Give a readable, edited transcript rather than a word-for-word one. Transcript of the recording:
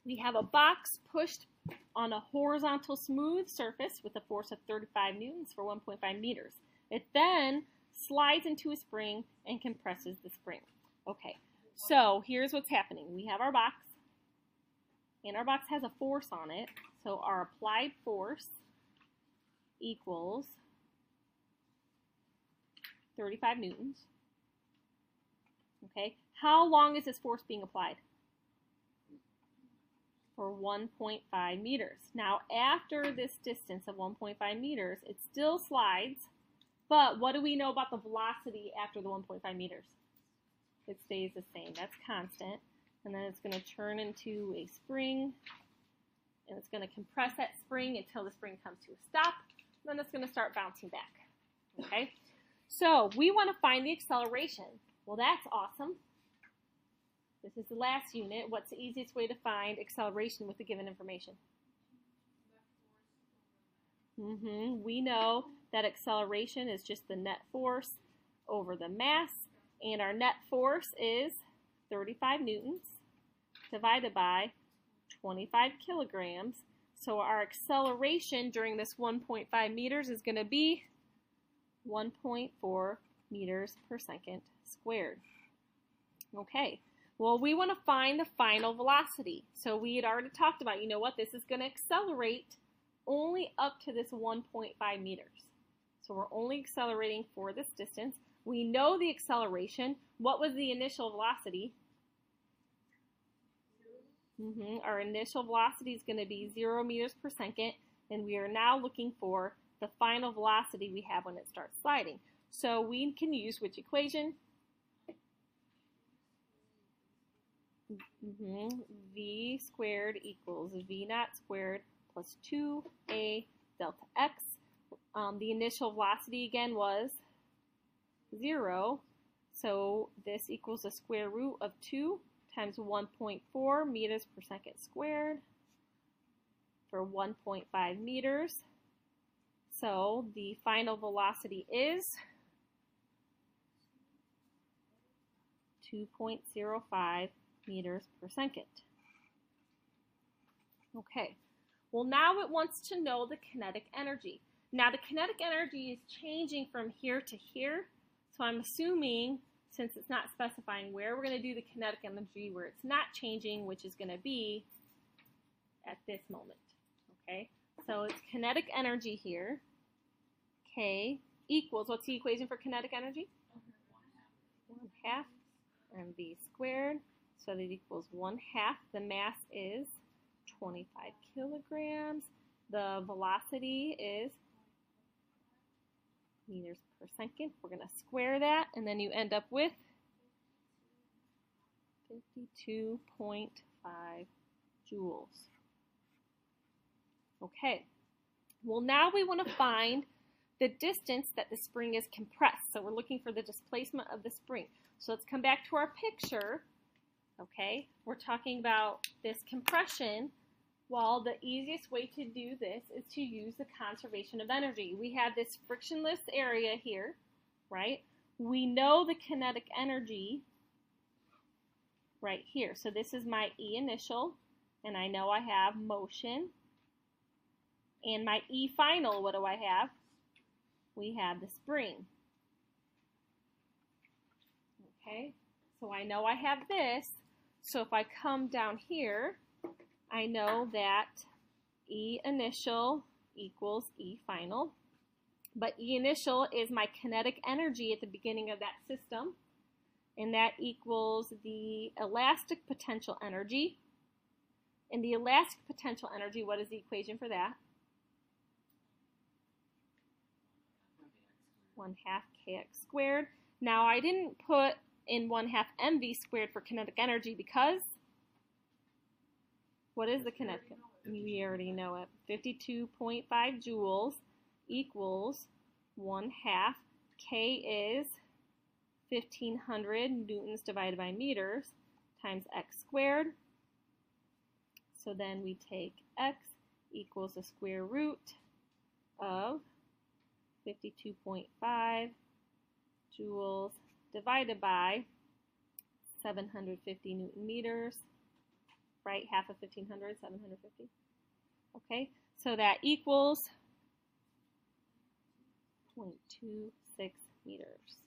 We have a box pushed on a horizontal smooth surface with a force of 35 newtons for 1.5 meters. It then slides into a spring and compresses the spring. Okay, so here's what's happening. We have our box, and our box has a force on it. So our applied force equals 35 newtons. Okay, how long is this force being applied? For 1.5 meters. Now, after this distance of 1.5 meters, it still slides, but what do we know about the velocity after the 1.5 meters? It stays the same. That's constant. And then it's going to turn into a spring, and it's going to compress that spring until the spring comes to a stop. Then it's going to start bouncing back. Okay? So, we want to find the acceleration. Well, that's awesome. This is the last unit. What's the easiest way to find acceleration with the given information? We know that acceleration is just the net force over the mass, and our net force is 35 newtons divided by 25 kilograms. So our acceleration during this 1.5 meters is going to be 1.4 meters per second squared. Okay. Well, we want to find the final velocity. So we had already talked about, you know what, this is going to accelerate only up to this 1.5 meters. So we're only accelerating for this distance. We know the acceleration. What was the initial velocity? Our initial velocity is going to be 0 meters per second, and we are now looking for the final velocity we have when it starts sliding. So we can use which equation? V squared equals V naught squared plus 2a delta x. The initial velocity again was 0, so this equals the square root of 2 times 1.4 meters per second squared for 1.5 meters. So the final velocity is 2.05 meters per second. Okay, well now it wants to know the kinetic energy. Now the kinetic energy is changing from here to here, so I'm assuming, since it's not specifying where, we're going to do the kinetic energy where it's not changing, which is going to be at this moment. Okay, so it's kinetic energy here. K equals, what's the equation for kinetic energy? 1/2 mv squared. So that equals 1/2. The mass is 25 kilograms. The velocity is meters per second. We're going to square that, and then you end up with 52.5 joules. Okay. Well, now we want to find the distance that the spring is compressed. So we're looking for the displacement of the spring. So let's come back to our picture. Okay, we're talking about this compression. Well, the easiest way to do this is to use the conservation of energy. We have this frictionless area here, right? We know the kinetic energy right here. So this is my E initial, and I know I have motion. And my E final, what do I have? We have the spring. Okay, so I know I have this. So if I come down here, I know that E initial equals E final. But E initial is my kinetic energy at the beginning of that system. And that equals the elastic potential energy. And the elastic potential energy, what is the equation for that? 1/2 kx squared. Now I didn't put in 1/2 mv squared for kinetic energy because what is the kinetic? We already know it. 52.5 joules equals 1/2. K is 1500 newtons divided by meters times x squared. So then we take x equals the square root of 52.5 joules divided by 750 newton meters right? Half of 1,500, 750. Okay, so that equals 0.26 meters.